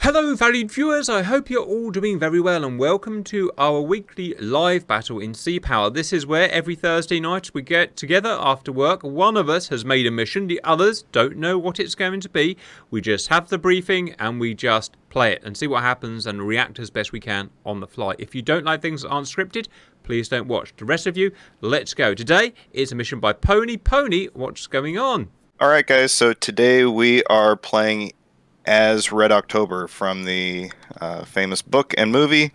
Hello valued viewers, I hope you're all doing very well and welcome to our weekly live battle in Sea Power. This is where every Thursday night we get together after work. One of us has made a mission, the others don't know what it's going to be. We just have the briefing and we just play it and see what happens and react as best we can on the fly. If you don't like things that aren't scripted, please don't watch. The rest of you, let's go. Today is a mission by Pony. Pony, what's going on? Alright guys, so today we are playing as Red October from the famous book and movie.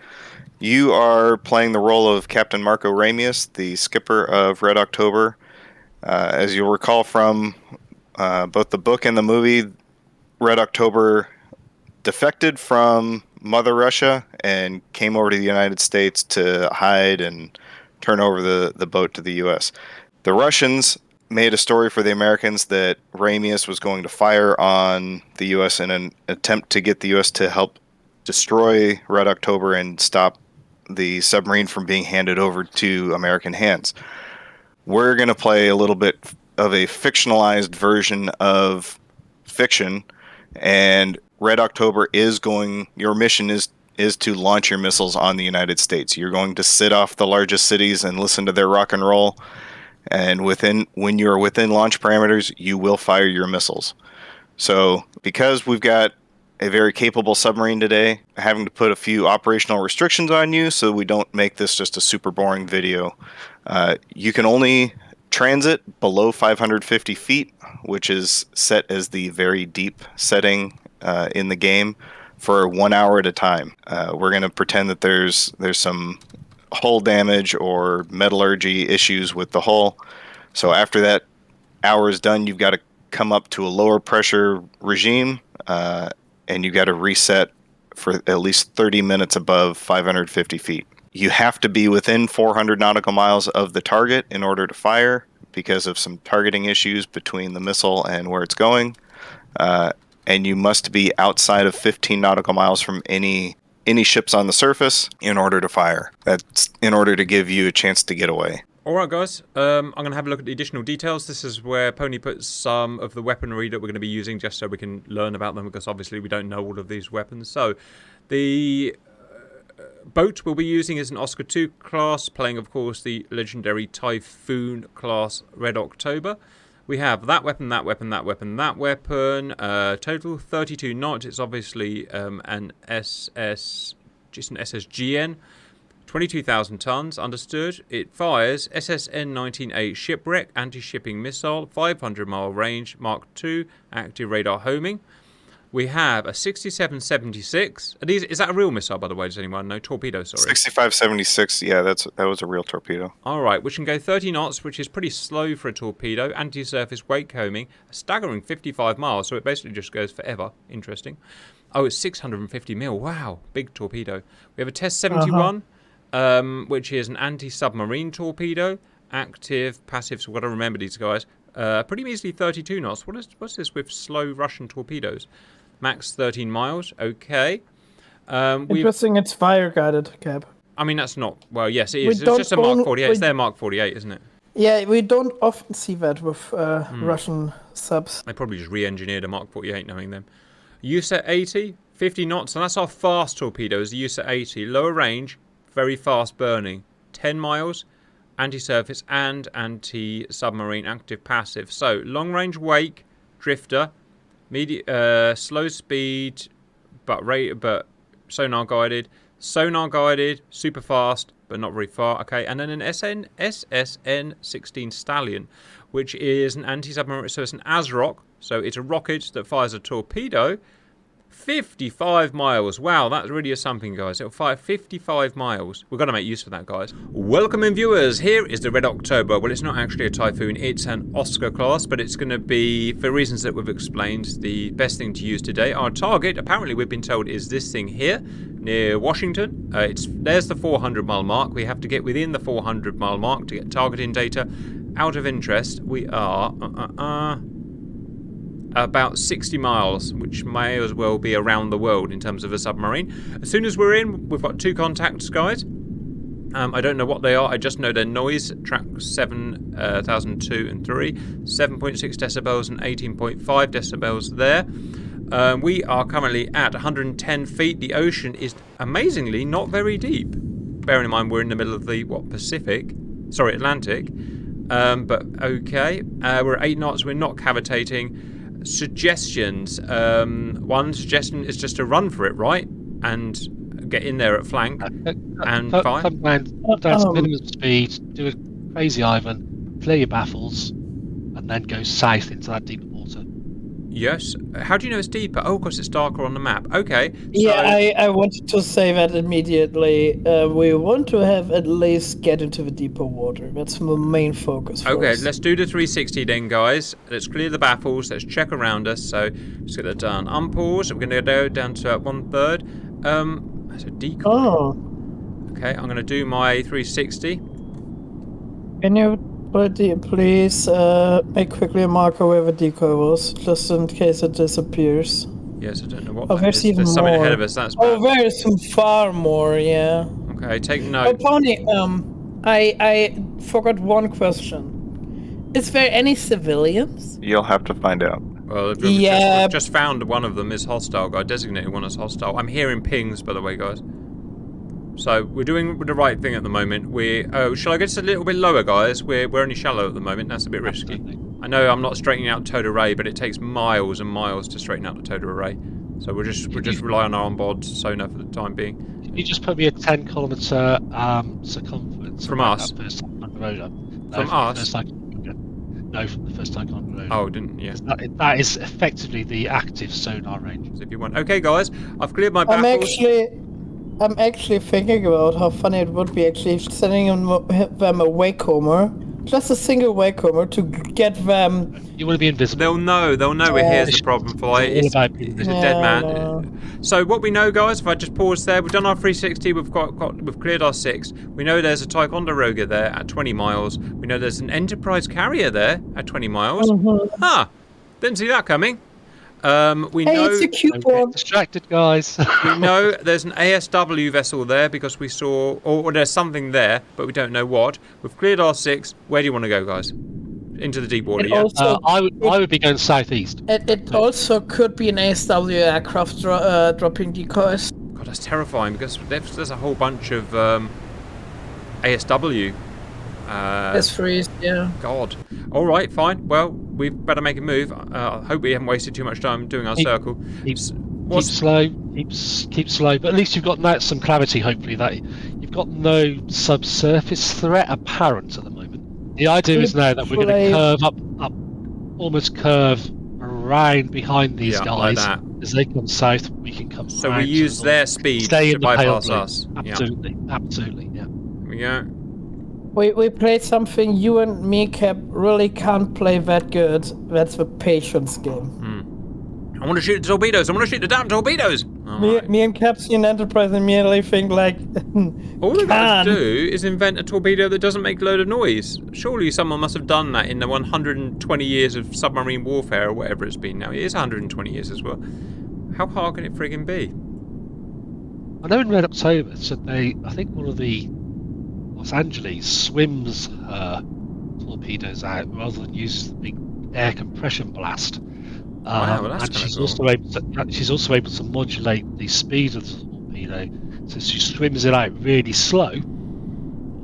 You are playing the role of Captain Marco Ramius, the skipper of Red October. As you'll recall from both the book and the movie, Red October defected from Mother Russia and came over to the United States to hide and turn over the boat to the US. The Russians made a story for the Americans that Ramius was going to fire on the U.S. in an attempt to get the U.S. to help destroy Red October and stop the submarine from being handed over to American hands. We're going to play a little bit of a fictionalized version of fiction, and Red October your mission is to launch your missiles on the United States. You're going to sit off the largest cities and listen to their rock and roll. And when you're within launch parameters, you will fire your missiles. So because we've got a very capable submarine today, having to put a few operational restrictions on you so we don't make this just a super boring video. You can only transit below 550 feet, which is set as the very deep setting in the game for 1 hour at a time. We're going to pretend that there's some hull damage or metallurgy issues with the hull. So after that hour is done, you've got to come up to a lower pressure regime, and you've got to reset for at least 30 minutes above 550 feet. You have to be within 400 nautical miles of the target in order to fire because of some targeting issues between the missile and where it's going. And you must be outside of 15 nautical miles from any ships on the surface in order to fire. That's in order to give you a chance to get away. Alright guys, I'm going to have a look at the additional details. This is where Pony puts some of the weaponry that we're going to be using just so we can learn about them, because obviously we don't know all of these weapons. So the boat we'll be using is an Oscar II class, playing of course the legendary Typhoon Class Red October. We have that weapon, that weapon, that weapon, that weapon. Total 32 knots. It's obviously an SSGN. 22,000 tons, understood. It fires SSN-19A shipwreck, anti-shipping missile, 500-mile range, Mark II, active radar homing. We have a 6776. Is that a real missile, by the way? Does anyone know? Torpedo, sorry. 6576, yeah, that was a real torpedo. All right, which can go 30 knots, which is pretty slow for a torpedo. Anti-surface wake homing, a staggering 55 miles, so it basically just goes forever. Interesting. Oh, it's 650 mil. Wow, big torpedo. We have a Test 71, which is an anti-submarine torpedo. Active, passive, so we've got to remember these guys. Pretty measly 32 knots. What's this with slow Russian torpedoes? Max 13 miles. Okay. Interesting, it's fire-guided, Cap. I mean, that's not... Well, yes, it is. It's just a Mark 48. It's their Mark 48, isn't it? Yeah, we don't often see that with Russian subs. They probably just re-engineered a Mark 48, knowing them. USET 80, 50 knots. And that's our fast torpedoes, the USET 80. Lower range, very fast burning. 10 miles, anti-surface and anti-submarine, active, passive. So, long-range wake, drifter, slow speed, but sonar guided, super fast, but not very far. Okay, and then an SSN-16 Stallion, which is an anti-submarine. So it's an ASROC. So it's a rocket that fires a torpedo. 55 miles. Wow, that really is something, guys. It'll fire 55 miles. We've got to make use of that, guys. Welcome in, viewers. Here is the Red October. Well, it's not actually a Typhoon. It's an Oscar class, but it's going to be, for reasons that we've explained, the best thing to use today. Our target, apparently we've been told, is this thing here, near Washington. There's the 400-mile mark. We have to get within the 400-mile mark to get targeting data. Out of interest, we are... about 60 miles, which may as well be around the world in terms of a submarine. As soon as we're in, we've got two contacts, guys. I don't know what they are. I just know their noise. Track 7002 and 3. 7.6 decibels and 18.5 decibels there. We are currently at 110 feet. The ocean is amazingly not very deep. Bearing in mind we're in the middle of the Atlantic. But okay, we're at 8 knots. We're not cavitating. Suggestions. One suggestion is just to run for it, right, and get in there at flank and fire. Come down to minimum speed. Do a crazy Ivan. Clear your baffles, and then go south into that deeper water. Yes. How do you know it's deeper? Oh, because it's darker on the map. Okay. So... Yeah, I wanted to say that immediately. We want to have at least get into the deeper water. That's the main focus for Okay, us. let's do the 360 then, guys. Let's clear the baffles. Let's check around us. So let's get that done. Unpause. We're going to go down to 1/3. That's a decoy. Oh, Okay, I'm going to do my 360. can you please make quickly a marker where the decoy was, just in case it disappears? Yes, I don't know what Oh, that there's is. even There's something more. ahead of us. That's Oh, bad. there's some far more, yeah. Okay, take Oh, note. Pony, I forgot one question. Is there any civilians? You'll have to find out. Well, Yeah. we've just found one of them is hostile. I designated one as hostile. I'm hearing pings, by the way, guys. So we're doing the right thing at the moment. Shall I get a little bit lower, guys? We're only shallow at the moment. That's a bit risky. Absolutely. I know I'm not straightening out the towed array, but it takes miles and miles to straighten out the towed array. So we'll just rely on our onboard sonar for the time being. Can you just put me a 10-kilometer circumference From around us? that first time on the road? From us? No, from the first time on the road. Oh, didn't yeah. That is effectively the active sonar range. So if you want, okay, guys, I've cleared my baffles. I'm actually thinking about how funny it would be actually sending them a wakehomer, just a single wakehomer to get them. You want to be invisible. They'll know we're here as the problem fly. It's all about It's a dead man. So what we know, guys, if I just pause there, we've done our 360, we've cleared our 6. We know there's a Ticonderoga there at 20 miles. We know there's an Enterprise carrier there at 20 miles. Huh. Didn't see that coming. We Hey, know it's a cute Don't get one. distracted, guys. we know there's an ASW vessel there because we saw, or there's something there, but we don't know what. We've cleared our 6. Where do you want to go, guys? Into the deep water, It yeah? also, I would be going southeast. it also could be an ASW aircraft dropping decoys. God, that's terrifying because there's a whole bunch of ASW. S3s, yeah. God. All right, fine. Well, we better make a move. I hope we haven't wasted too much time doing our circle. Keep slow. Keep slow. But at least you've got some clarity. Hopefully, that you've got no subsurface threat apparent at the moment. The idea is now that we're going to curve up, almost curve around behind these guys. like that. As they come south, we can come. So we use their speed stay to in the pale bypass blue. us. Absolutely, absolutely, yeah. Here we go. We played something you and me, Cap, really can't play that good. That's the patience game. I want to shoot the torpedoes. I want to shoot the damn torpedoes. All right. Me and Cap see an Enterprise immediately think like, All they've got to do is invent a torpedo that doesn't make a load of noise. Surely someone must have done that in the 120 years of submarine warfare or whatever it's been now. It is 120 years as well. How hard can it friggin' be? I know in Red October, so I think one of the Los Angeles swims her torpedoes out rather than use the big air compression blast. Wow, well, that's and kinda she's cool. also able to modulate the speed of the torpedo, so she swims it out really slow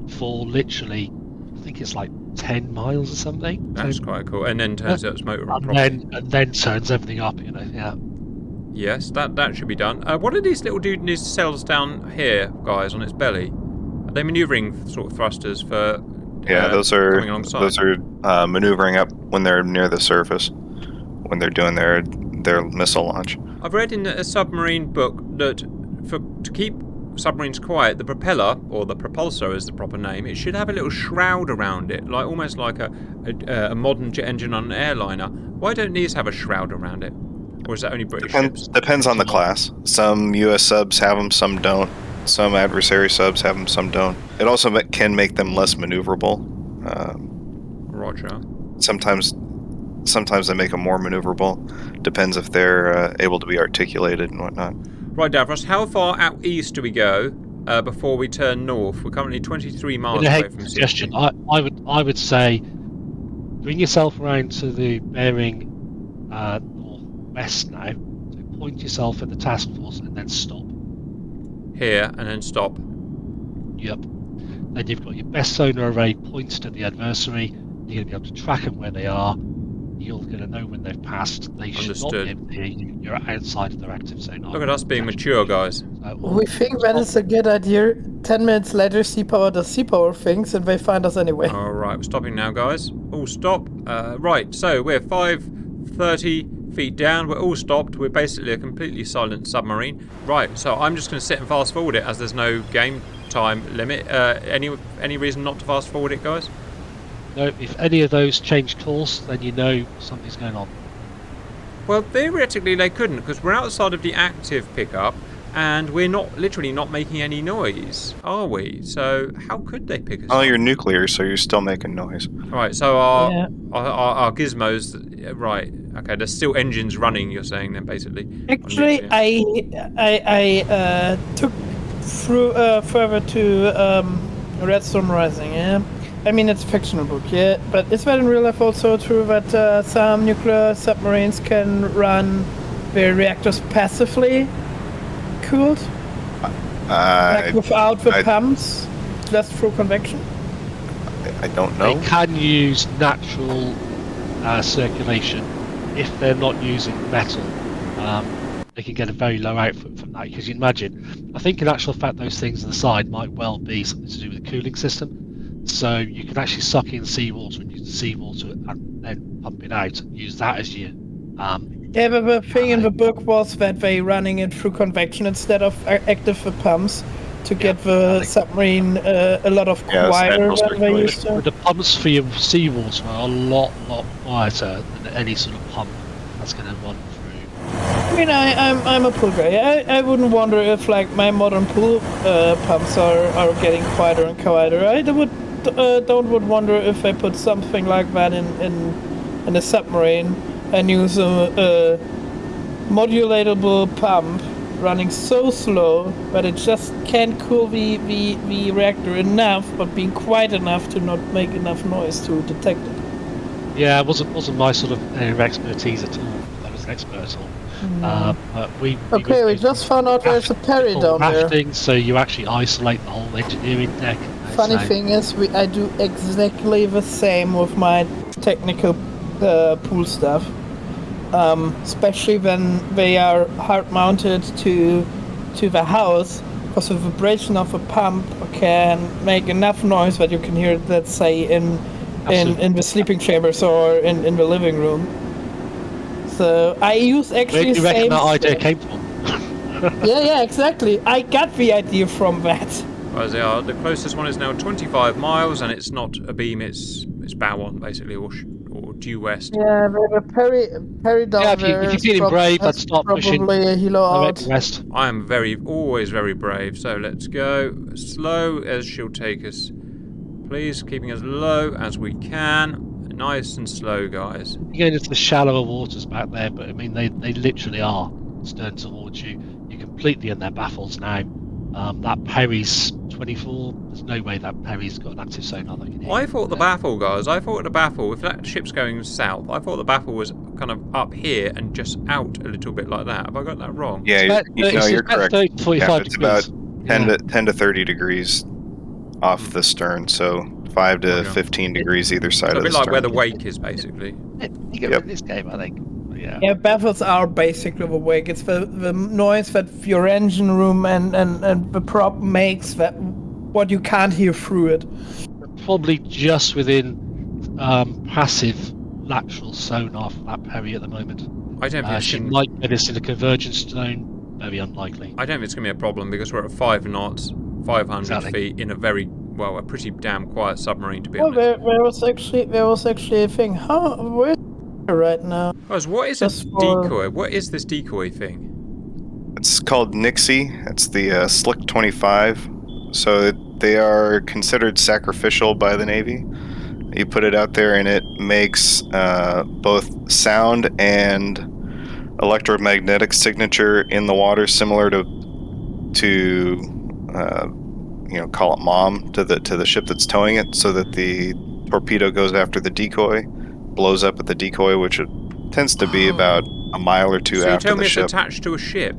for literally, I think it's like 10 miles or something. That's quite cool. And then turns out it's motor properly. and then turns everything up, yeah. Yes, that should be done. What are these little these cells down here, guys, on its belly? Are they manoeuvring sort of thrusters for? Yeah, those coming alongside? are maneuvering up when they're near the surface, when they're doing their missile launch. I've read in a submarine book that to keep submarines quiet, the propeller, or the propulsor is the proper name, it should have a little shroud around it, like almost like a modern jet engine on an airliner. Why don't these have a shroud around it? Or is that only British ships? Depends on the class. Some U.S. subs have them, some don't. Some adversary subs have them, some don't. It also can make them less maneuverable. Roger. Sometimes they make them more maneuverable. Depends if they're able to be articulated and whatnot. Right, Davros, how far out east do we go before we turn north? We're currently 23 miles In a away from suggestion, Sydney. I would say bring yourself around to the bearing northwest now, so point yourself at the task force and then stop. Here and then stop. Yep. Then you've got your best sonar array pointed at the adversary. You're going to be able to track them where they are. You're going to know when they've passed. They should not be Understood. able to hear you. You're outside of their active sonar. Look at us being mature, guys. We think that is a good idea. 10 minutes later, Sea-Power does Sea-Power things, and they find us anyway. All right, we're stopping now, guys. All stop. Right, so we're 530 feet down. We're all stopped. We're basically a completely silent submarine. Right, so I'm just going to sit and fast forward it as there's no game time limit. Any reason not to fast forward it, guys? No, if any of those change course, then you know something's going on. Well, theoretically they couldn't, because we're outside of the active pickup, and we're literally not making any noise, are we? So how could they pick us Oh, up? you're nuclear, so you're still making noise. Right, so our Yeah. our gizmos, right? Okay, there's still engines running. You're saying then, basically. Actually, I took through further to Redstone Rising. Yeah, I mean it's a fictional book. Yeah, but is that in real life also true that some nuclear submarines can run their reactors passively cooled, like without the pumps, just through convection? I don't know. They can use natural circulation if they're not using metal. They can get a very low output from that, because you imagine, I think in actual fact those things on the side might well be something to do with the cooling system. So you can actually suck in seawater and use the seawater and then pump it out and use that as your Yeah, but the thing in the book was that they running it through convection instead of active pumps to get the submarine a lot of quieter than they used to. the pumps for your seawater are a lot quieter than any sort of pump that's going to run through. I mean, I'm a pool guy. I wouldn't wonder if like my modern pool pumps are getting quieter and quieter. I would wonder if they put something like that in a submarine and use a modulatable pump running so slow that it just can't cool the reactor enough, but being quiet enough to not make enough noise to detect it. Yeah, it wasn't my sort of area of expertise at all. I was an expert at all. But we just found out there's a Perry down rafting, there. So you actually isolate the whole engineering deck. Funny thing is, I do exactly the same with my technical pool stuff. Especially when they are hard mounted to the house, because the vibration of a pump can make enough noise that you can hear it, let's say in the sleeping chambers or in the living room. So I use actually Where do you reckon same that idea stuff. came from? Yeah, exactly. I got the idea from that. The closest one is now 25 miles, and it's not a beam; it's bow on basically, or due west. Yeah, the Perry down there. If you're feeling brave, I'd start pushing. Probably a hilo out. West. I am always very brave. So let's go slow as she'll take us. Please, keeping as low as we can. Nice and slow, guys. You're going into the shallower waters back there, but I mean they literally are stern towards you. You're completely in their baffles now. That Perry's 24. There's no way that Perry's got an active sonar that can hear. I thought the baffle, guys. If that ship's going south, I thought the baffle was kind of up here and just out a little bit like that. Have I got that wrong? Yeah, you're correct. 45 it's degrees. about 10 to 30 degrees off the stern, so 5 to 15 degrees either side So of a the bit like stern. where the wake is, basically. You get rid of this game, I think. Yeah. Yeah, baffles are basically the wake. It's the noise that your engine room and the prop makes, that what you can't hear through it. Probably just within passive lateral sonar for that Perry at the moment. I don't think She might get us in a convergence zone. Very unlikely. I don't think it's going to be a problem because we're at 5 knots, 500 Exactly. feet in a pretty damn quiet submarine, to be Well, honest. there was actually a thing. Where's right now? Guys, what is a Just for- decoy? What is this decoy thing? It's called Nixie. It's the Slick 25. So they are considered sacrificial by the Navy. You put it out there and it makes both sound and electromagnetic signature in the water, similar to call it mom to the ship that's towing it, so that the torpedo goes after the decoy, blows up at the decoy, which it tends to be about a mile or two So you after tell the me ship. it's attached to a ship?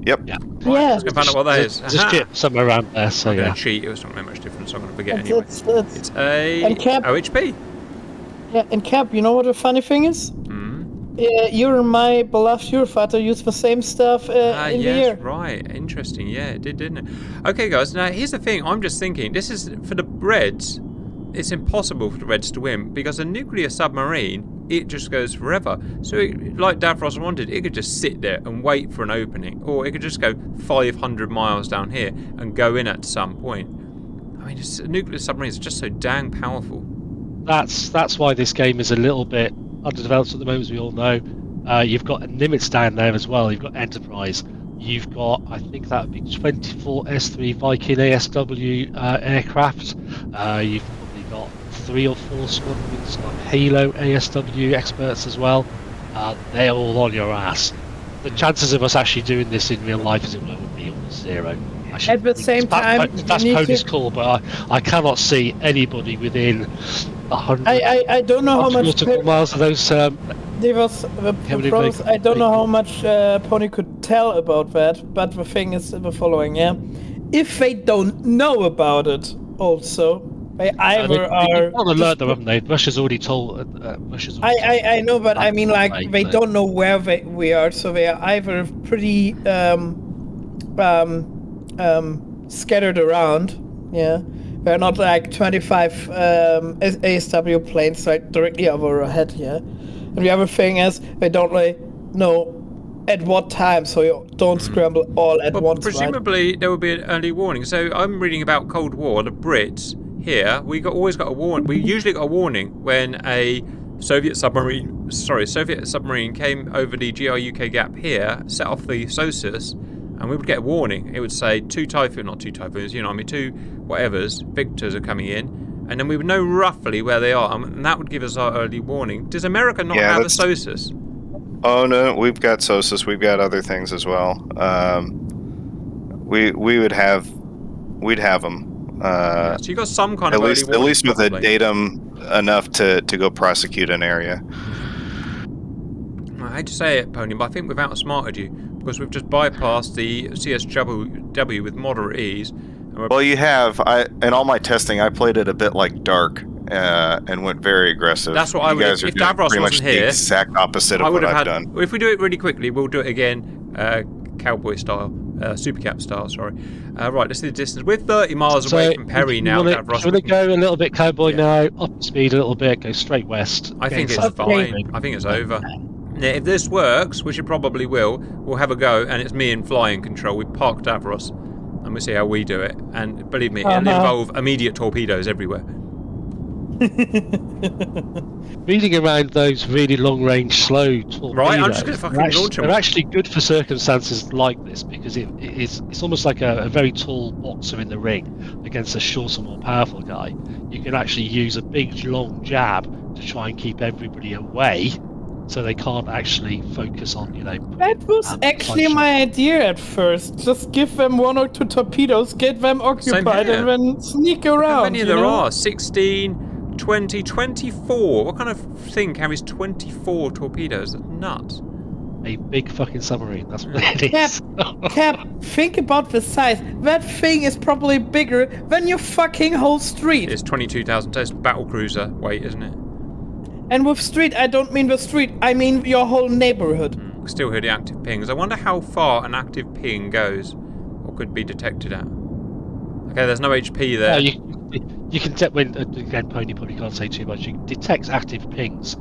Yep. Yeah. Right, Yeah. let's go find out what that is. There's a Aha! ship somewhere around there, so I'm going yeah. to cheat. It's not going to make much difference. I'm going to forget It's, anyway. it's, It's a And Cap- OHP. Yeah, and Cap, you know what the funny thing is? Hmm. You and my beloved Eurofighter use the same stuff in the Yes, air. right. Interesting. Yeah, it did, didn't it? Okay, guys. Now, here's the thing. I'm just thinking. This is for the Reds. It's impossible for the Reds to win because a nuclear submarine, it just goes forever. So, like Davros wanted, it could just sit there and wait for an opening, or it could just go 500 miles down here and go in at some point. I mean, nuclear submarines are just so dang powerful. That's why this game is a little bit underdeveloped at the moment, as we all know. You've got Nimitz down there as well. You've got Enterprise. You've got, I think that would be 24 S3 Viking ASW aircraft. You've probably got 3 or 4 squadrons of Halo ASW experts as well. They're all on your ass. The chances of us actually doing this in real life, as it were, would be almost zero. At the same time, that's you need Pony's to- call, but I cannot see anybody within 100 I don't know how much nautical miles of those. there was the Heavily pros. I don't know vehicle- how much Pony could tell about that, but the thing is the following: yeah, if they don't know about it, also they either are. They've got an alert, just- though, haven't they? Russia's already told. Russia's already told I know, but I mean, like, Right, they so- don't know where we are, so they are either pretty scattered around. Yeah, they're not like 25 ASW planes like directly over our head. Yeah, and the other thing is they don't really know at what time, so you don't scramble all at But once. presumably there will be an early warning. So I'm reading about Cold War. The Brits here, always got a warning. We usually got a warning when a Soviet submarine came over the GR-UK gap here, set off the SOSUS, and we would get a warning. It would say two typhoons, you know, I mean, 2 whatevers, Victors are coming in, and then we would know roughly where they are, and that would give us our early warning. Does America not have a SOSUS? Oh no, we've got SOSUS. We've got other things as well. We'd have them. So you got some kind of early warning. At least with a probably. datum enough to go prosecute an area. I hate to say it, Pony, but I think we've outsmarted you because we've just bypassed the CSW with moderate ease. Well, you have. In all my testing, I played it a bit like Dark and went very aggressive. That's what I would. You guys are If doing Davros pretty much wasn't the here, exact opposite I of would what have I've had. done. If we do it really quickly, we'll do it again, cowboy style, supercap style. Sorry. Right, let's see the distance. We're 30 miles away from Perry now. Davros. Should we go a little bit cowboy now, up speed a little bit, go straight west? I think it's Okay. fine. I think it's over. Now, if this works, which it probably will, we'll have a go, and it's me in flying control. We park Davros, and we'll see how we do it. And believe me, it'll involve immediate torpedoes everywhere. Reading around those really long-range, slow torpedoes. Right, I'm just going to fucking launch them. They're actually good for circumstances like this because it's almost like a very tall boxer in the ring against a shorter, more powerful guy. You can actually use a big, long jab to try and keep everybody away, so they can't actually focus on, That was actually punching. my idea at first. Just give them 1 or 2 torpedoes, get them occupied, here. and then sneak around. How many you there know? are? 16, 20, 24. What kind of thing carries 24 torpedoes? That's nuts. A big fucking submarine. That's what it Cap, is. Cap, think about the size. That thing is probably bigger than your fucking whole street. It's 22,000 tons. Battle cruiser weight, isn't it? And with street, I don't mean the street, I mean your whole neighborhood. Still hear the active pings. I wonder how far an active ping goes, or could be detected at. Okay, there's no HP there. You can detect when again. Pony probably can't say too much. You can detect active pings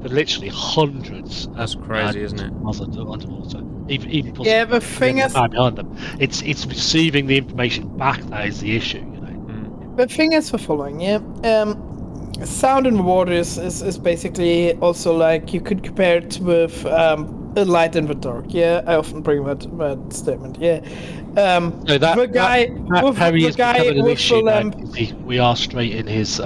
for literally hundreds. That's crazy, isn't it? Miles underwater. Even possibly Yeah, the thing is, behind them. It's receiving the information back that is the issue. the thing is the following, yeah. Sound in the water is basically also like you could compare it with a light in the dark. Yeah, I often bring that statement. Yeah, So the guy with Perry the is guy becoming an with issue the now, lamp. 'cause we are straight in his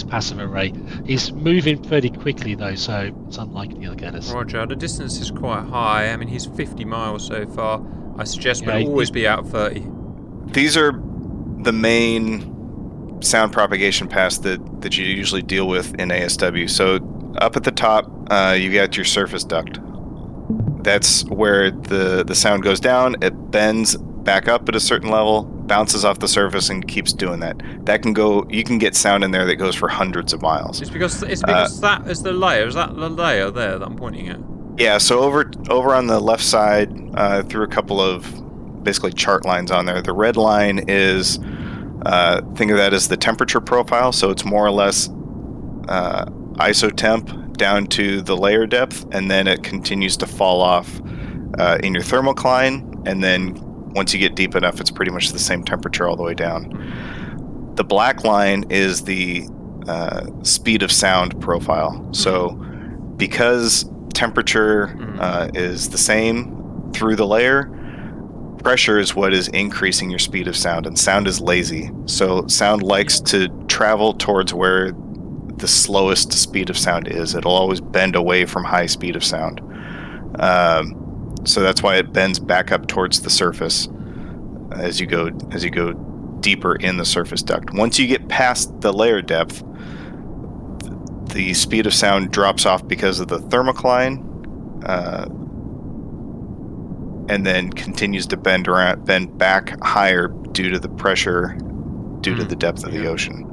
passive array. He's moving pretty quickly though, so it's unlikely he'll get us. Roger, the distance is quite high. I mean, he's 50 miles so far. I suggest Yeah, we'll always be out 30. These are the main sound propagation paths that you usually deal with in ASW. So up at the top, you got your surface duct. That's where the sound goes down. It bends back up at a certain level, bounces off the surface, and keeps doing that. That can go. You can get sound in there that goes for hundreds of miles. It's because that is the layer. Is that the layer there that I'm pointing at? Yeah. So over on the left side, through a couple of basically chart lines on there. The red line is think of that as the temperature profile. So it's more or less isotemp down to the layer depth, and then it continues to fall off in your thermocline, and then once you get deep enough, it's pretty much the same temperature all the way down. The black line is the speed of sound profile. So because temperature is the same through the layer, pressure is what is increasing your speed of sound, and sound is lazy. So sound likes to travel towards where the slowest speed of sound is. It'll always bend away from high speed of sound. So that's why it bends back up towards the surface as you go deeper in the surface duct. Once you get past the layer depth, the speed of sound drops off because of the thermocline, and then continues to bend back higher due to the pressure, due to the depth of the ocean.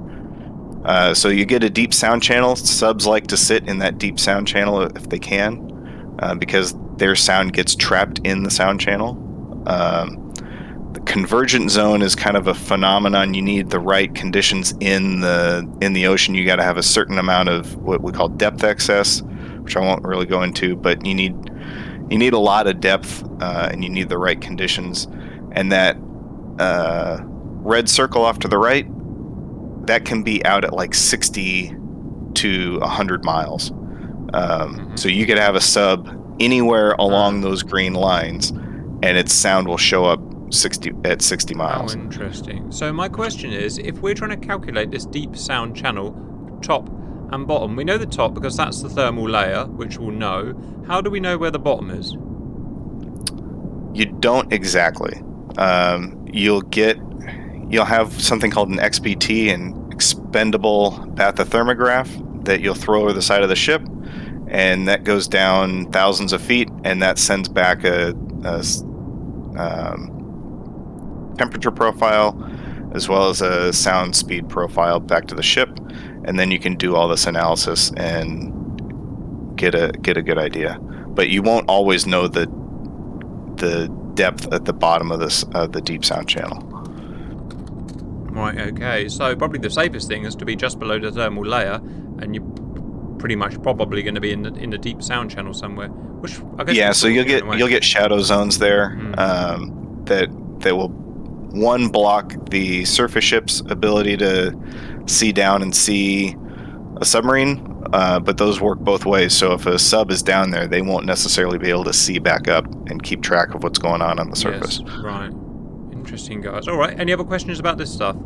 So you get a deep sound channel. Subs like to sit in that deep sound channel if they can, because their sound gets trapped in the sound channel. The convergent zone is kind of a phenomenon. You need the right conditions in the ocean. You got to have a certain amount of what we call depth excess, which I won't really go into, but you need a lot of depth, and you need the right conditions. And that red circle off to the right, that can be out at like 60 to 100 miles. So you could have a sub anywhere along those green lines, and its sound will show up at 60 miles. Oh, interesting. So my question is, if we're trying to calculate this deep sound channel, top and bottom, we know the top because that's the thermal layer, which we'll know. How do we know where the bottom is? You don't exactly. You'll have something called an XBT, an expendable bathythermograph, that you'll throw over the side of the ship, and that goes down thousands of feet, and that sends back a temperature profile as well as a sound speed profile back to the ship, and then you can do all this analysis and get a good idea. But you won't always know the depth at the bottom of the deep sound channel. Right, okay. So probably the safest thing is to be just below the thermal layer, and you're pretty much probably going to be in the deep sound channel somewhere. Which I guess so you'll get shadow zones there that will block the surface ship's ability to see down and see a submarine, but those work both ways. So if a sub is down there, they won't necessarily be able to see back up and keep track of what's going on the surface. Yes, right. Interesting, guys. All right. Any other questions about this stuff?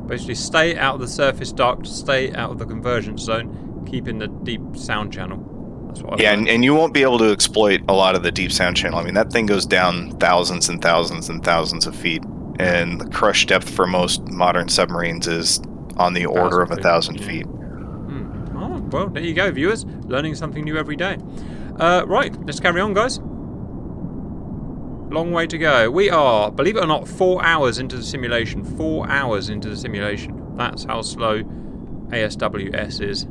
Basically, stay out of the surface duct, stay out of the convergence zone, keep in the deep sound channel. That's what I've learned. And you won't be able to exploit a lot of the deep sound channel. I mean, that thing goes down thousands and thousands and thousands of feet, and the crush depth for most modern submarines is on the order of 1,000 feet. Oh, well, there you go, viewers. Learning something new every day. Right, let's carry on, guys. Long way to go. We are, believe it or not, 4 hours into the simulation. 4 hours into the simulation. That's how slow ASWS is.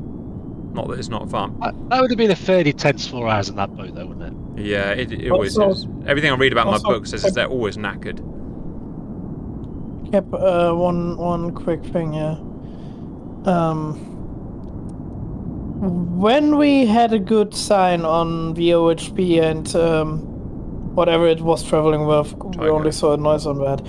Not that it's not fun. That would have been a fairly tense 4 hours in that boat, though, wouldn't it? Yeah, it always is. Everything I read about in my book says they're always knackered. Yep, one quick thing, yeah. When we had a good sign on the OHP and whatever it was traveling with, we only saw a noise on that.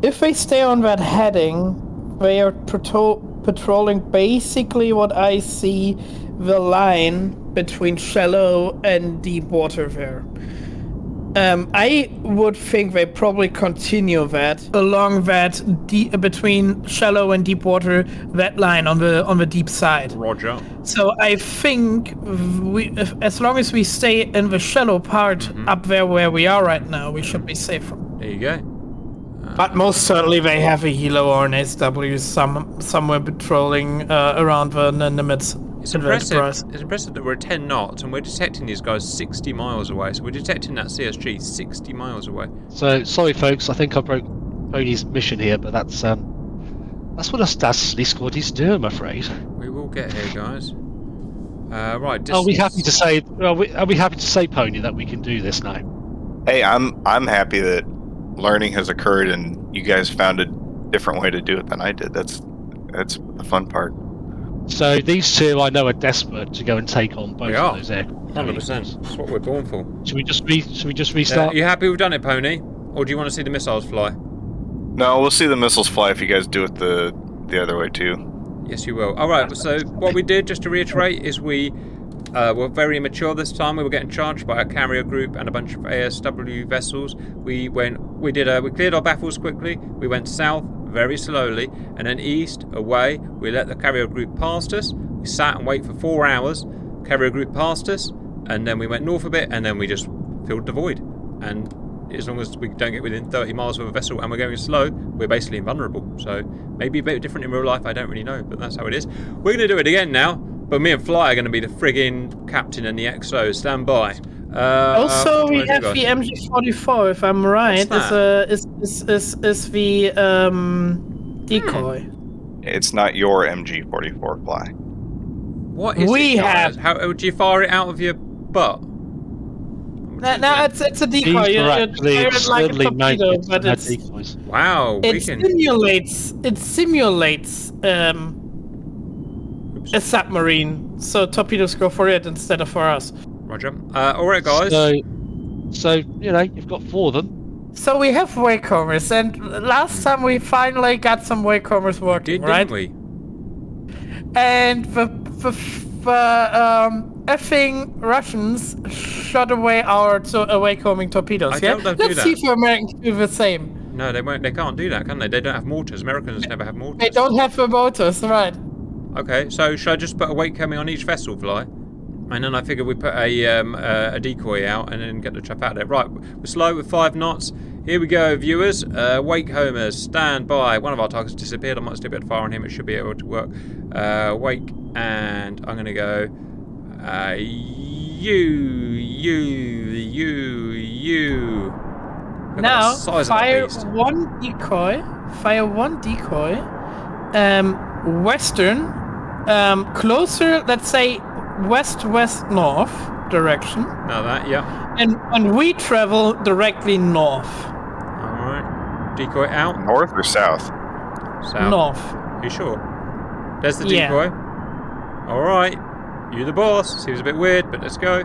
If they stay on that heading, they are patrolling basically what I see, the line between shallow and deep water there. I would think they probably continue that along that between shallow and deep water, that line on the deep side. Roger. So I think as long as we stay in the shallow part up there where we are right now, we should be safe. There you go. But most certainly they have a helo or an SW somewhere patrolling around the limits. It's convert the impressive. price. It's impressive that we're at 10 knots and we're detecting these guys 60 miles away. So we're detecting that CSG 60 miles away. So sorry, folks. I think I broke Pony's mission here, but that's what a Stasly squaddies do, I'm afraid. We will get here, guys. Right. Are we happy distance. to say? Are we happy to say, Pony, that we can do this now? Hey, I'm happy that learning has occurred and you guys found a different way to do it than I did. That's the fun part. So these two, I know, are desperate to go and take on both We of are. those air. 100%. That's what we're born for. Should we just restart? You happy we've done it, Pony? Or do you want to see the missiles fly? No, we'll see the missiles fly if you guys do it the other way too. Yes, you will. All right. So what we did, just to reiterate, is we were very immature this time. We were getting charged by a carrier group and a bunch of ASW vessels. We cleared our baffles quickly. We went south very slowly, and then east away. We let the carrier group past us. We sat and waited for 4 hours. Carrier group passed us, and then we went north a bit, and then we just filled the void. And as long as we don't get within 30 miles of a vessel and we're going slow, we're basically invulnerable. So maybe a bit different in real life, I don't really know, but that's how it is. We're going to do it again now, but me and Fly are going to be the friggin' captain and the XO. Stand by. Also, what we do I have do, the guys? MG44, if I'm right. What's Is the decoy. It's not your MG44 fly. What is We it, guys? have- How do you fire it out of your butt? No, it's a These decoy. are You actually fire it like a extremely torpedo, mounted but to it's decoys. Wow, we it can. simulates a submarine, so torpedoes go for it instead of for us. Roger. All right, guys. So you know, you've got 4 of them. So we have waycomers, and last time we finally got some waycomers working, Didn't right? we? And the effing Russians shot away our waycoming torpedoes. I Yeah, don't know do let's see that. if the Americans do the same. No, they won't. They can't do that, can they? They don't have mortars. Americans never have mortars. They don't have the motors, right? Okay, so should I just put a weight coming on each vessel, Fly? And then I figure we put a decoy out and then get the trap out of there. Right, we're slow with 5 knots. Here we go, viewers. Wake homers, stand by. One of our targets disappeared. I might still be able to fire on him. It should be able to work. Wake, and I'm going to go. You. Look at Now the size fire of that beast. one decoy. Fire one decoy. Western. Closer. Let's say west-west-north direction. Now that, yeah. And we travel directly north. Alright. Decoy out. North or south? South. North. Are you sure? There's the Yeah. decoy. Alright. You the boss. Seems a bit weird, but let's go.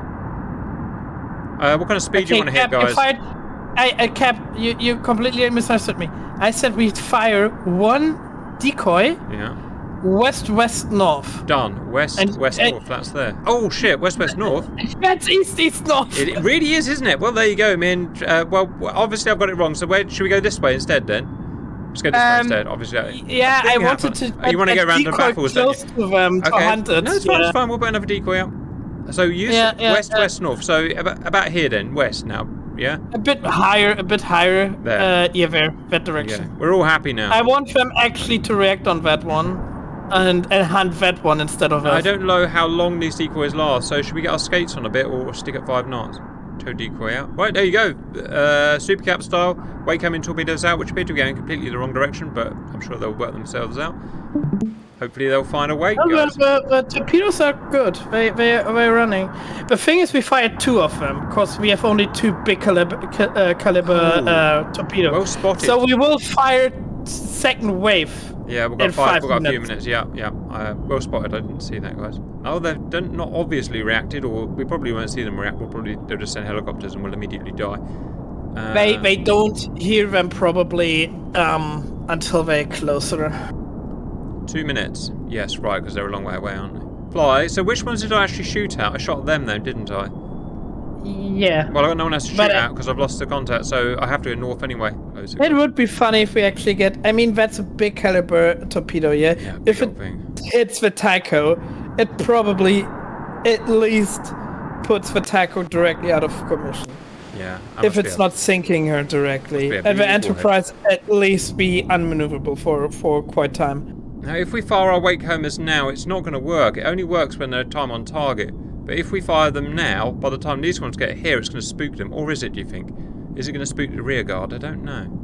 What kind of speed do you want to hit, Cap, guys? Cap, you completely misunderstood me. I said we'd fire one decoy Yeah. west-west-north. Done. West, And- west, and- north. That's there. Oh shit. West, west, north. That's east-east-north. It really is, isn't it? Well, there you go, man. Well, obviously I've got it wrong. So where should we go this way instead then? Let's go this way instead. Obviously. Yeah, I thinking wanted that, to. you want to go around the decoy baffles, don't close you? to them to hunt it. No, it's fine. yeah. It's fine. We'll put another decoy out. So use west, west, north. So about here then, west now. Yeah. A bit higher. There. Yeah, that Yeah. direction. We're all happy now. I want them actually to react on that one, and hunt that one instead of us. I don't know how long these decoys last. So should we get our skates on a bit or stick at 5 knots? Tow decoy out. Right, there you go. Super cap style. Wake coming torpedoes out, which appear to be going completely the wrong direction, but I'm sure they'll work themselves out. Hopefully they'll find a way, No, guys. the torpedoes are good. They're running. The thing is, we fired 2 of them because we have only 2 big caliber torpedoes. Well spotted. So we will fire second wave. Yeah, we've got in 5. We've got 5 a few minutes. minutes. Yeah. Well spotted. I didn't see that, guys. Oh, they've not obviously reacted, or we probably won't see them react. They'll just send helicopters and we'll immediately die. They don't hear them probably until they're closer. 2 minutes. Yes, right, because they're a long way away, aren't they? Fly. So which ones did I actually shoot at? I shot them though, didn't I? Yeah. Well, I got no one else to shoot But, at because I've lost the contact, so I have to go north anyway. It would be funny if we actually get. I mean, that's a big caliber torpedo, yeah. Yeah, If big it old thing. hits the taco, it probably at least puts the taco directly out of commission. Yeah. If it's not sinking her directly, Must be a and the beautiful Enterprise at least be unmaneuverable for quite time. Now, if we fire our wake homers now, it's not going to work. It only works when they're time on target. But if we fire them now, by the time these ones get here, it's going to spook them. Or is it, do you think? Is it going to spook the rear guard? I don't know.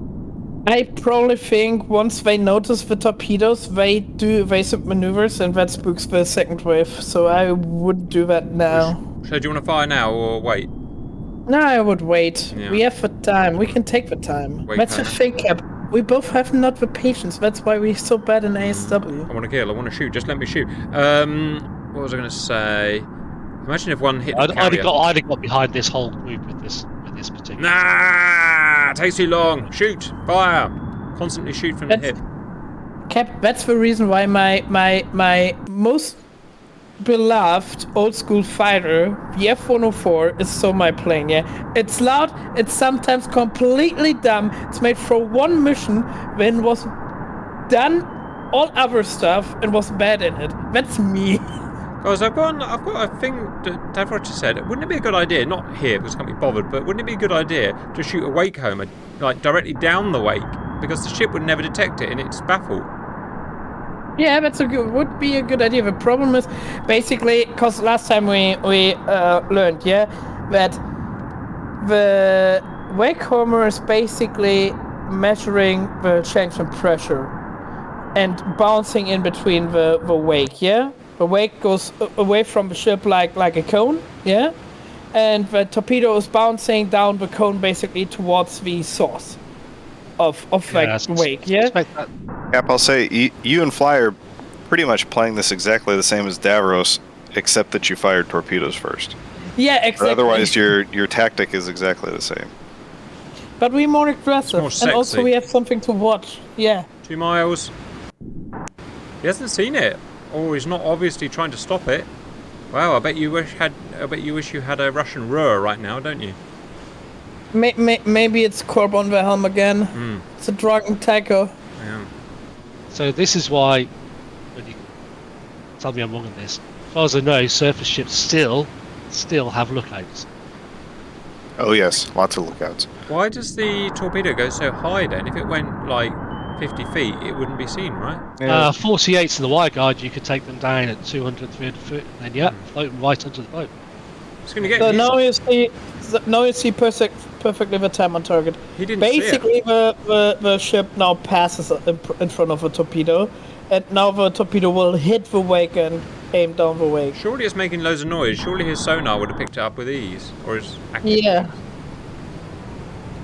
I probably think once they notice the torpedoes, they do evasive maneuvers, and that spooks the second wave. So I would do that now. So do you want to fire now or wait? No, I would wait. Yeah. We have the time. We can take the time. Wait, That's the thing, Cap. We both have not the patience. That's why we're so bad in ASW. I want to kill. I want to shoot. Just let me shoot. What was I going to say? Imagine if one hit the I'd carrier. have got behind this whole group with this particular. Nah! It takes too long. Shoot. Fire. Constantly shoot from the hip. Cap, that's the reason why my most beloved old school fighter, the F-104, is so my plane, yeah? It's loud, it's sometimes completely dumb, it's made for one mission, when was done all other stuff and was bad in it. That's me. Guys, I've got a thing that Davros just said. Wouldn't it be a good idea, not here because I can't be bothered, but wouldn't it be a good idea to shoot a wake homer, like directly down the wake, because the ship would never detect it and it's baffled. Yeah, would be a good idea. The problem is basically because last time we learned, yeah, that the wake homer is basically measuring the change in pressure and bouncing in between the wake, yeah. The wake goes away from the ship like a cone, yeah, and the torpedo is bouncing down the cone basically towards the source of that wake, yeah. Cap, I'll say, you and Fly are pretty much playing this exactly the same as Davros, except that you fired torpedoes first. Yeah, exactly. Or otherwise, your tactic is exactly the same. But we're more aggressive, more and also sexy. we have something to watch. Yeah. 2 miles. He hasn't seen it, or he's not obviously trying to stop it. Wow, I bet you wish you had a Russian Ruhr right now, don't you? Maybe it's Corb on the helm again. It's a drunken taco. Yeah. So this is why, when you tell me I'm wrong on this, as far as I know, surface ships still have lookouts. Oh yes, lots of lookouts. Why does the torpedo go so high then? If it went like 50 feet, it wouldn't be seen, right? 48s in the wide guard, you could take them down at 200, 300 foot, and then floating right under the boat. It's going to get So used. now you see perfectly the time on target. He didn't Basically, see it. the ship now passes in front of a torpedo, and now the torpedo will hit the wake and aim down the wake. Surely it's making loads of noise. Surely his sonar would have picked it up with ease, or his. Yeah.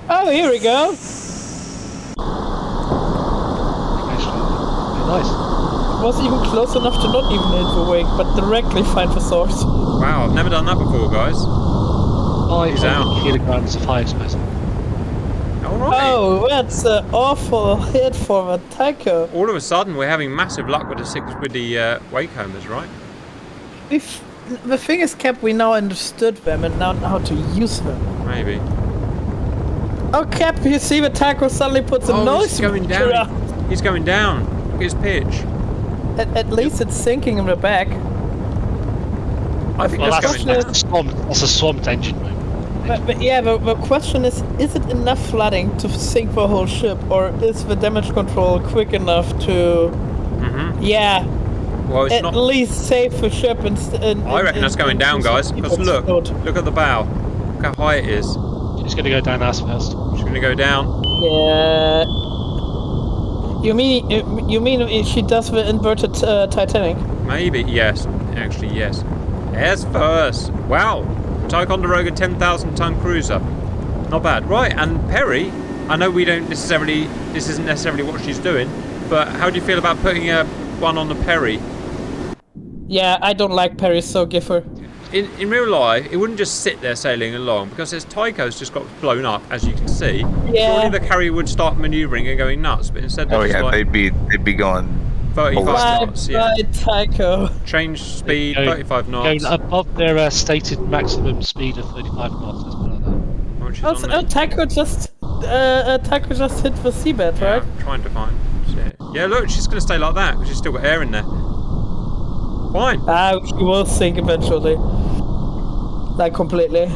Oh, here we go. Actually, very nice. It was even close enough to not even hit the wake, but directly find the source. Wow, I've never done that before, guys. 500 kilograms of high explosive. Alright. Oh, that's an awful hit for the taco. All of a sudden, we're having massive luck with the wake homers, right? The thing is, Cap, we now understood them and now know how to use them. Maybe. Oh, Cap, you see the taco suddenly puts a noise he's going meter down. out. He's going down. Look at his pitch. At least it's sinking in the back. I think Well, that's question going is- down. that's a swamped engine room. But yeah, the question is it enough flooding to sink the whole ship, or is the damage control quick enough to, yeah, Well, it's at not. least save the ship? I reckon that's going down, guys. Because look at the bow. Look how high it is. She's going to go down ass first. She's going to go down. Yeah. You mean if she does the inverted Titanic? Maybe, yes. Actually, yes. Yes, first. Wow. Ticonderoga 10,000-ton cruiser. Not bad. Right, and Perry, I know this isn't necessarily what she's doing, but how do you feel about putting one on the Perry? Yeah, I don't like Perry, so Giffer. In real life, it wouldn't just sit there sailing along, because this Tycho's just got blown up, as you can see. Yeah. Surely the carrier would start manoeuvring and going nuts, but instead they're Oh just yeah, like they'd be going. 35 Bye, knots. Yeah. Tycho. Change speed, Going- 35 Going knots. above their stated maximum speed of 35 knots. Let's put it like that. Which is Oh, on so, there. Tycho just hit the seabed, Yeah, right? I'm trying to find shit. Yeah, look, she's going to stay like that, because she's still got air in there. Fine. She will sink eventually. Like completely.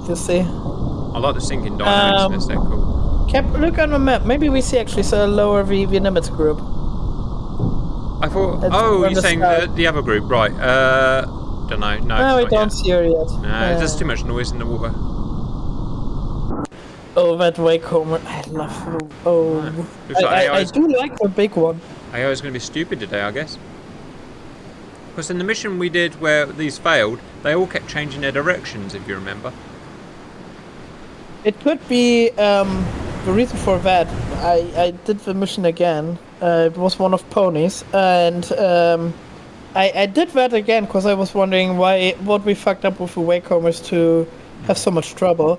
You see. I like the sinking dynamics, they're cool. Cap, look on the map. Maybe we see actually so lower the Nimitz group. I thought. It's Oh, on you're the saying side. the other group, right? Don't know. No, No, we not don't yet. see her yet. No, there's too much noise in the water. Oh, that Wakehomer. I love her. Oh, Right. Looks like I do like the big one. AI is going to be stupid today, I guess. Because in the mission we did where these failed, they all kept changing their directions, if you remember. It could be the reason for that. I did the mission again. It was one of ponies, and I did that again because I was wondering what we fucked up with the Wakehomers to have so much trouble.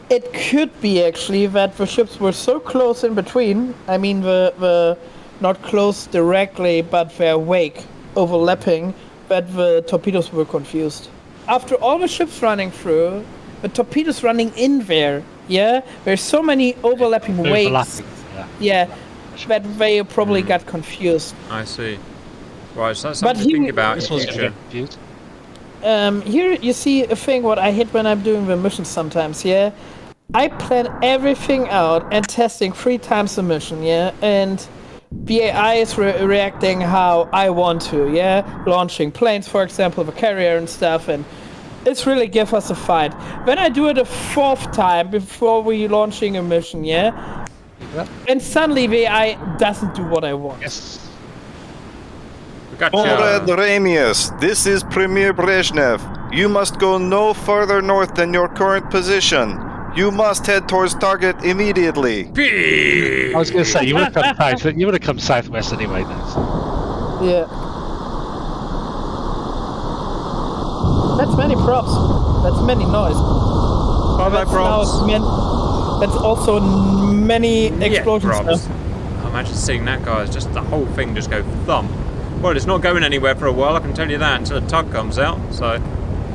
It could be actually that the ships were so close in between. I mean, the not close directly, but their wake overlapping, that the torpedoes were confused. After all the ships running through, the torpedoes running in there, yeah? There's so many overlapping wakes. Yeah, that they probably got confused. I see. Right, so that's But something to think he- about in This one's going to future. get confused. Here you see a thing what I hit when I'm doing the missions sometimes, yeah? I plan everything out and testing 3 times the mission, yeah? And the AI is reacting how I want to, yeah? Launching planes, for example, the carrier and stuff, and it's really give us a fight. When I do it a 4th time before we launching a mission, yeah? Yep. And suddenly the AI doesn't do what I want. Yes. Comrade Gotcha. Ramius, this is Premier Brezhnev. You must go no further north than your current position. You must head towards target immediately. I was going to say you would have come south. You would have come southwest anyway. Then. Yeah. That's many props. That's many noise. Bye-bye, That's props. that's also many explosions. Yeah, props. Imagine seeing that, guys. Just the whole thing just go thump. Well, it's not going anywhere for a while, I can tell you that, until a tug comes out. So,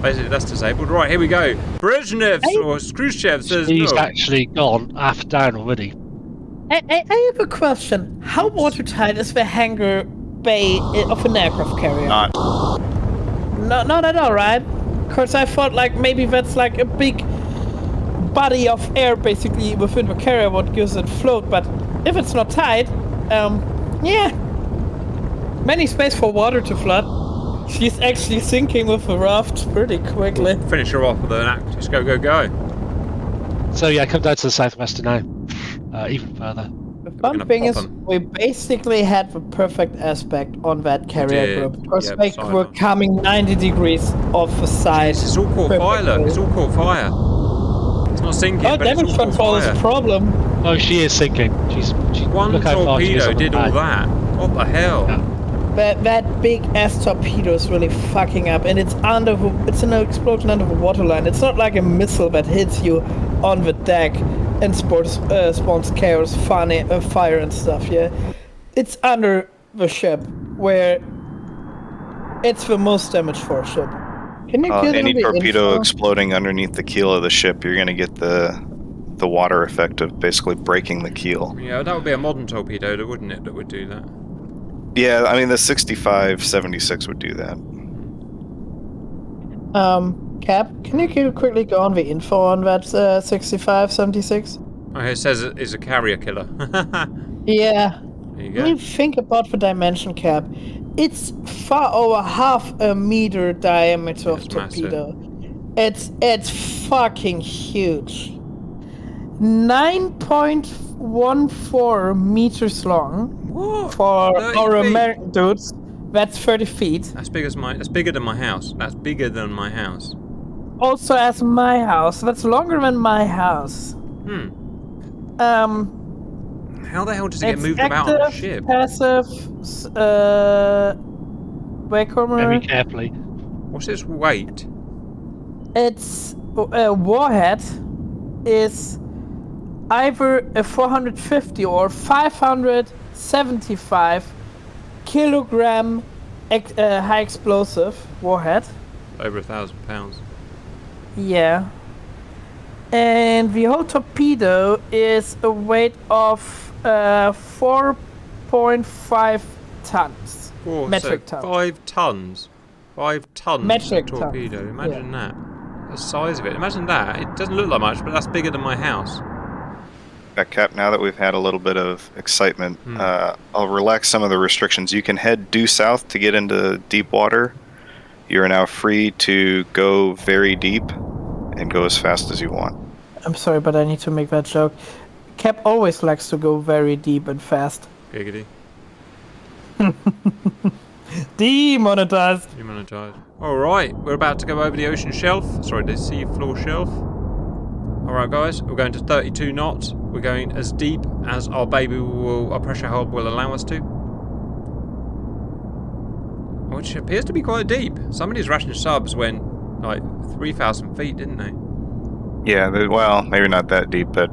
basically, that's disabled. Right, here we go. Brezhnev or Khrushchev says He's no. actually gone aft down already. I have a question. How watertight is the hangar bay of an aircraft carrier? Not. Not at all, right? Because I thought like maybe that's like a big body of air basically within the carrier what gives it float. But if it's not tight, yeah, many space for water to flood. She's actually sinking with the raft pretty quickly. Finish her off with an act. Just go, go, go. So yeah, come down to the southwest now. Even further. The gonna fun thing pop is, 'em. we basically had the perfect aspect on that carrier did, group because yep, they Simon. were coming 90 degrees off the side. It's all caught fire, look. It's all caught fire. It's not sinking, Oh, but it's damage all caught control is a fire. problem. Oh, she is sinking. She's One look how far she is torpedo on the did all back. that. What the hell? Yeah. That big ass torpedo is really fucking up, and it's it's an explosion under the waterline. It's not like a missile that hits you on the deck and spawns chaos, fire and stuff. Yeah, it's under the ship where it's the most damage for a ship. Can you get Any the torpedo info? exploding underneath the keel of the ship, you're going to get the water effect of basically breaking the keel. Yeah, that would be a modern torpedo, wouldn't it, that would do that? Yeah, I mean the 65-76 would do that. Cap, can you quickly go on the info on that 6576? Oh, it says it's a carrier killer. Yeah. There you Let me go. think about the dimension cap. It's far over half a meter diameter of It's massive. torpedo. It's fucking huge. 9.14 meters long What? for 30 our feet? American dudes. That's 30 feet. That's bigger than my house. That's bigger than my house. Also as my house. That's longer than my house. Hmm. How the hell does it get It's moved about on the active, ship? passive, Wakehomer. Very carefully. What's its weight? Its warhead is either a 450 or 575 kilogram high explosive warhead. Over 1,000 pounds. Yeah. And the whole torpedo is a weight of 4.5 tons. Oh, Metric so tons. 5 tons. 5 tons Metric of torpedo. tons, Imagine that. The size of it. Imagine that. It doesn't look like much, but that's bigger than my house. Cap, now that we've had a little bit of excitement, I'll relax some of the restrictions. You can head due south to get into deep water. You are now free to go very deep and go as fast as you want. I'm sorry, but I need to make that joke. Cap always likes to go very deep and fast. Giggity. Demonetized. Demonetized. Alright, we're about to go over the ocean shelf. Sorry, the sea floor shelf. Alright guys, we're going to 32 knots. We're going as deep as our pressure hold will allow us to. Which appears to be quite deep. Some of these ration subs went like 3,000 feet, didn't they? Yeah, well, maybe not that deep, but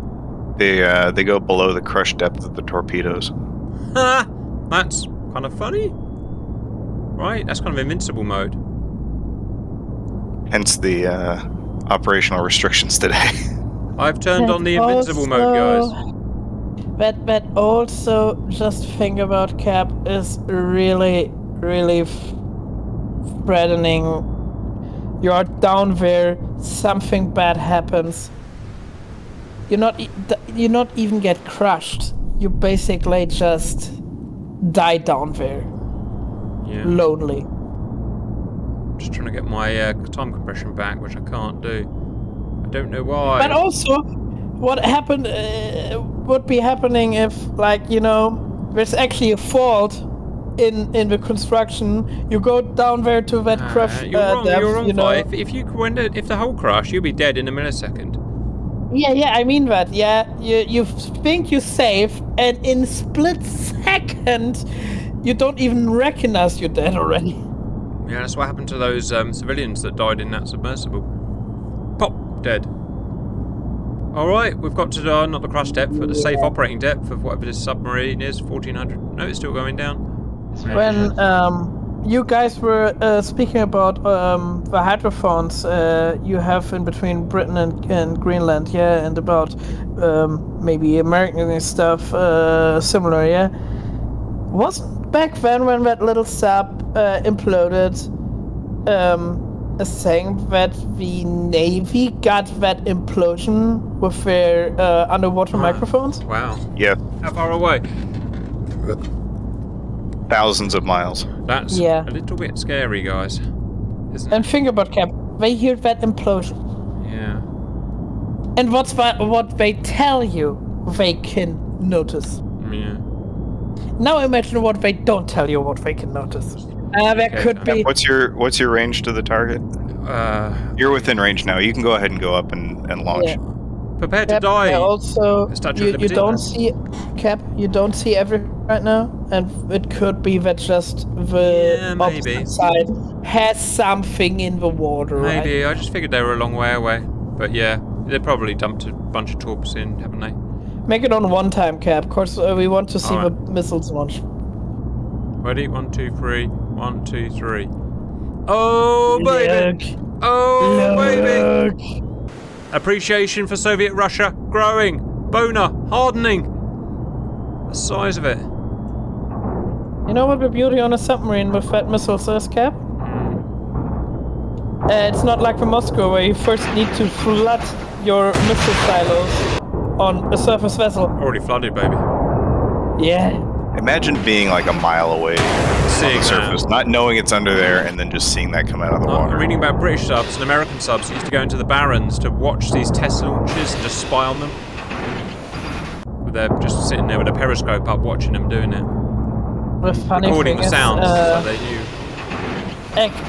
they go below the crush depth of the torpedoes. Ha! That's kind of funny. Right, that's kind of invincible mode. Hence the operational restrictions today. I've turned on the invincible mode, guys. But also, just think about Cap is really threatening. You're down there, something bad happens. You not even get crushed. You basically just die down there. Yeah. Lonely. Just trying to get my time compression back, which I can't do. I don't know why. But also, what happened would be happening if, like, you know, there's actually a fault in the construction. You go down there to that crush you're wrong. depth, You're wrong. you know. If the hull crash, you'll be dead in a millisecond. Yeah, I mean that. Yeah, you think you're safe, and in a split second, you don't even recognize you're dead already. Yeah, that's what happened to those civilians that died in that submersible. Pop, dead. Alright, we've got to not the crush depth, but the safe operating depth of whatever this submarine is, 1,400. No, it's still going down. When you guys were speaking about the hydrophones you have in between Britain and Greenland, yeah, and about maybe American stuff similar, yeah? Wasn't back then when that little sub imploded saying that the Navy got that implosion with their underwater microphones? Wow. Yeah, How far away? thousands of miles. That's Yeah. a little bit scary, guys. Isn't it? And think about Cap, they hear that implosion. Yeah. And what they tell you, they can notice. Yeah. Now imagine what they don't tell you, what they can notice. That Okay, could be. What's your range to the target? You're within range now. You can go ahead and go up and launch. Yeah. Prepare to Cap, die. also, Statue of you Liberty. don't see Cap. You don't see everything right now, and it could be that just the Yeah, maybe. opposite side has something in the water. Maybe. Right? I just figured they were a long way away. But yeah, they probably dumped a bunch of torps in, haven't they? Make it on one time, Cap. Of course, we want to see Alright. the missiles launch. Ready? 1, 2, 3. 1, 2, 3. Oh, baby! Look. Oh, baby! Look. Appreciation for Soviet Russia growing. Boner hardening. The size of it. You know what the beauty on a submarine with that missiles is, Cap? It's not like the Moscow where you first need to flood your missile silos on a surface vessel. Already flooded, baby. Yeah. Imagine being like a mile away on Seeing the surface, that. not knowing it's under there, and then just seeing that come out of the I'm water. reading about British subs and American subs that used to go into the Barrens to watch these test launches and just spy on them. They're just sitting there with a periscope up watching them doing it. The funny Recording thing the sounds is, so they knew.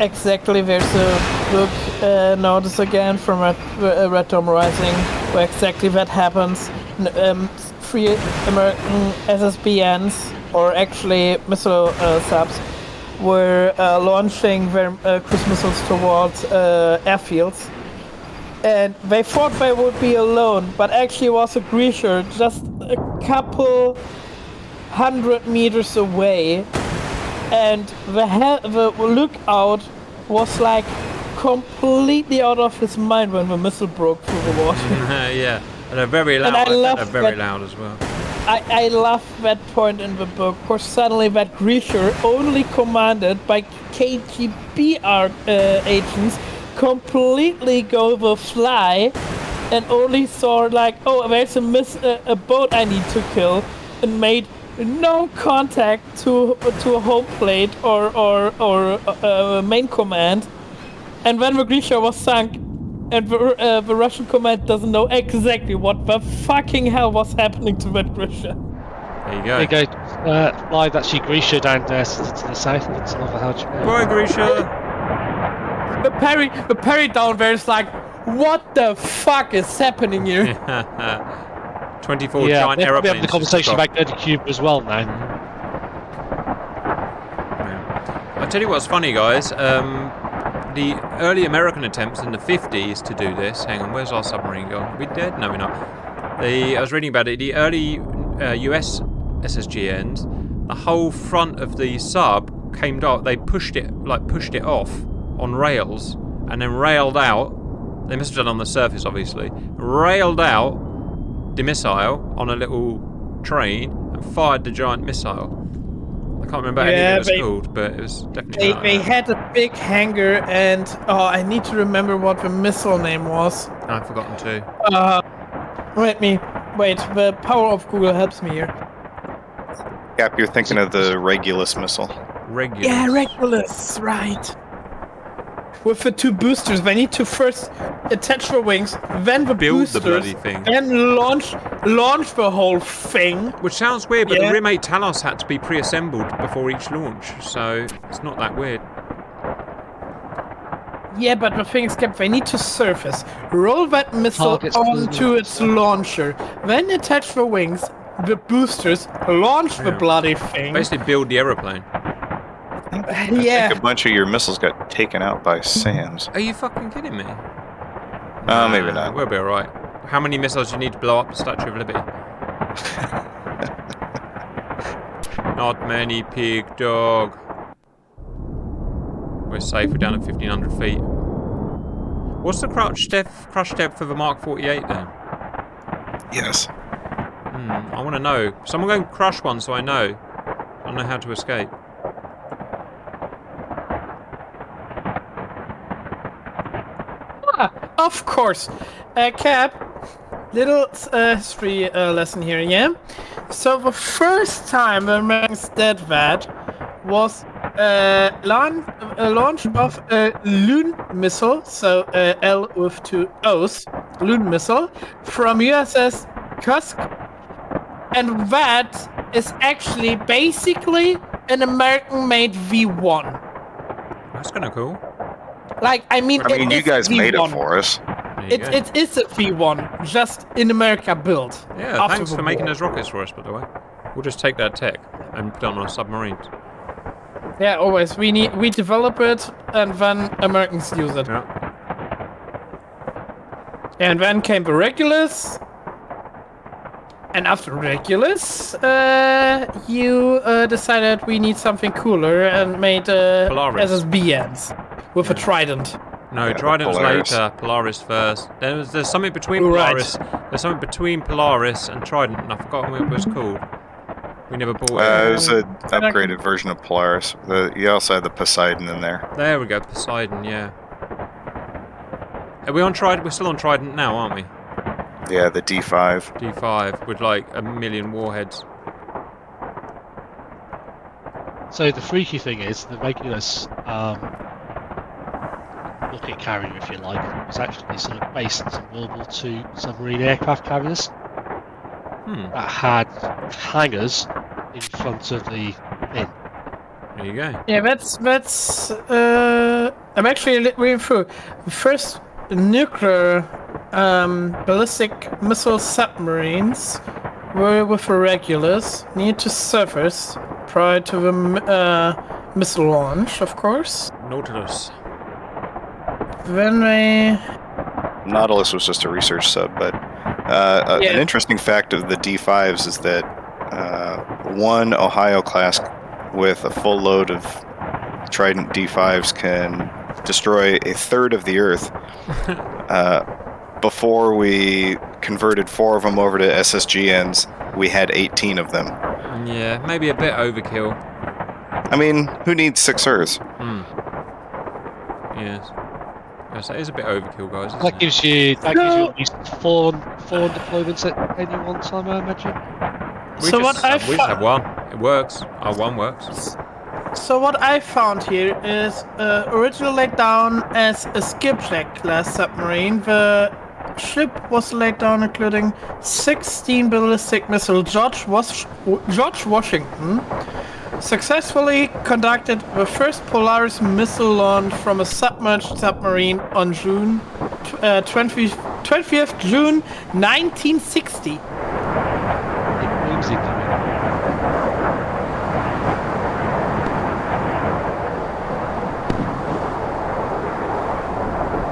exactly, there's a book notice again from Red Dome Rising where exactly that happens. 3 American SSBNs, or actually missile subs, were launching their cruise missiles towards airfields. And they thought they would be alone, but actually it was a greaser just a couple 100 meters away. And the lookout was like completely out of his mind when the missile broke through the water. Yeah, and they're very loud. And I I bet love they're very that- loud as well. I love that point in the book, because suddenly that greaser, only commanded by KGB agents, completely go the fly and only saw like, oh, there's a boat I need to kill, and made no contact to a home plate or main command, and when the Grisha was sunk, and the Russian command doesn't know exactly what the fucking hell was happening to that Grisha. There you go. There you go. Fly that Grisha down there to the south of it. Boy, Grisha. The parry down there is like, what the fuck is happening here? 24 Yeah, giant we're aeroplanes. having the conversation about Dirty Cube as well now. Yeah. I'll tell you what's funny, guys. The early American attempts in the 50s to do this. Hang on, where's our submarine gone? Are we dead? No, we're not. I was reading about it. The early US SSGNs, the whole front of the sub came down. They pushed it off on rails and then railed out. They must have done it on the surface, obviously. Railed out the missile on a little train and fired the giant missile. I can't remember anything it was called, but it was definitely. They had a big hangar, and I need to remember what the missile name was. I've forgotten too. Wait. The power of Google helps me here. Cap, you're thinking of the Regulus missile. Regulus. Yeah, Regulus, right. With the two boosters, they need to first attach the wings, then the Build boosters, the bloody thing. and launch the whole thing. Which sounds weird, but the Rim-8 Talos had to be pre-assembled before each launch, so it's not that weird. Yeah, but the thing is, Cap, they need to surface, roll that missile onto its launcher, then attach the wings, the boosters, launch the bloody thing. Basically build the aeroplane. I think a bunch of your missiles got taken out by SAMs. Are you fucking kidding me? Maybe not. We'll be alright. How many missiles do you need to blow up the Statue of Liberty? Not many, pig dog. We're safe, we're down at 1,500 feet. What's the crush depth of a Mark 48 then? Yes. I want to know. Someone go and crush one so I know. I know how to escape. Of course. Cap, little history lesson here, yeah? So the first the Americans did that was launch of a Loon missile, so L with two O's, Loon missile, from USS Kursk. And that is actually basically an American-made V1. That's kind of cool. You guys made it for us. It is a V1, just in America built. Yeah, thanks for making those rockets for us, by the way. We'll just take that tech and put it on our submarines. Yeah, always. We develop it, and then Americans use it. Yeah. And then came the Regulus. And after Regulus, you decided we need something cooler and made Polaris. SSBNs with a Trident. No, Trident was Polaris. later. Polaris first. There's something between Polaris. There's something between Polaris and Trident, and I've forgotten what it was called. We never bought it. It was an upgraded version of Polaris. You also had the Poseidon in there. There we go, Poseidon. Yeah. Are we on Trident? We're still on Trident now, aren't we? Yeah, the D5. D5 with like 1 million warheads. So the freaky thing is, the Regulus rocket carrier, if you like, was actually sort of based on some World War II submarine aircraft carriers that had hangars in front of the fin. There you go. Yeah, that's. I'm actually reading through the first nuclear ballistic missile submarines were with the Regulus, near to surface prior to the missile launch, of course. Nautilus. Then they. Nautilus was just a research sub, but an interesting fact of the D5s is that one Ohio class with a full load of Trident D5s can destroy a third of the Earth. Before we converted 4 of them over to SSGNs, we had 18 of them. Yeah, maybe a bit overkill. I mean, who needs 6 Earths? Yes. Yes, that is a bit overkill, guys. Isn't That it? gives you at least four deployments at any one time, I imagine. We So just, what I we just have one. It works. Our one works. So what I found here is originally laid down as a skipjack class submarine. The ship was laid down including 16 ballistic missile. George Washington successfully conducted the first Polaris missile launch from a submerged submarine on June 20th June 1960. Whimsy coming.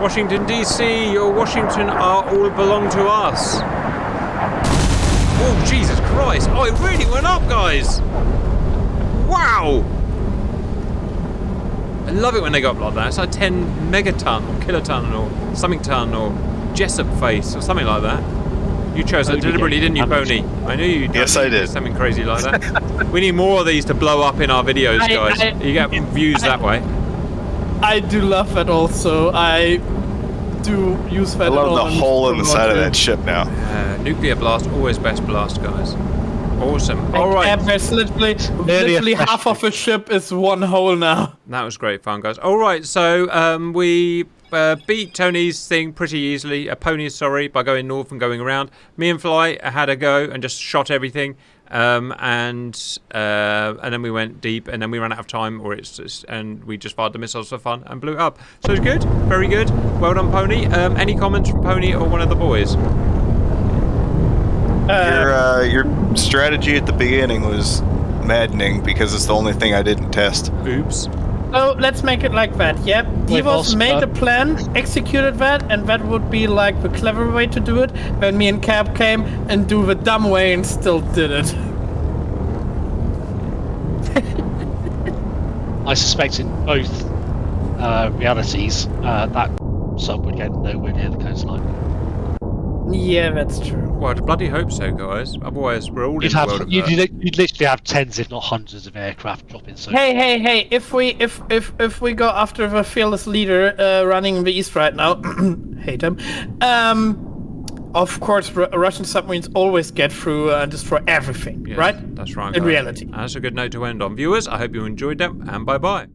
Washington, D.C. or Washington all belong to us. Oh, Jesus Christ. Oh, it really went up, guys. Wow. I love it when they go up like that. It's like 10 megaton or kiloton or something ton or Jessup face or something like that. You chose that deliberately, didn't you, Pony? I knew you did. Yes, I did. Something crazy like that. We need more of these to blow up in our videos, guys. You get views that way. I do love that also. I do use that. I love the hole in the side of that ship now. Nuclear blast, always best blast, guys. Awesome. All right. There's literally half of a ship is one hole now. That was great fun, guys. All right, so we beat Tony's thing pretty easily. Pony, sorry, by going north and going around. Me and Fly had a go and just shot everything. And then we went deep, and then we ran out of time, and we just fired the missiles for fun and blew it up. So it's good, very good. Well done, Pony. Any comments from Pony or one of the boys? Your strategy at the beginning was maddening because it's the only thing I didn't test. Oops. So let's make it like that, yeah? Davros made a plan, executed that, and that would be like the clever way to do it. Then me and Cap came and do the dumb way and still did it. I suspect in both realities that sub would get nowhere near the coastline. Yeah, that's true. Well, I'd bloody hope so, guys. Otherwise, we're all in the world of You'd hurt. literally have tens, if not hundreds, of aircraft dropping. So Hey! If we go after the fearless leader running in the east right now, hate him. Of course, Russian submarines always get through and destroy everything, Yes, right? That's right. In guys. reality. That's a good note to end on. Viewers, I hope you enjoyed that, and bye-bye.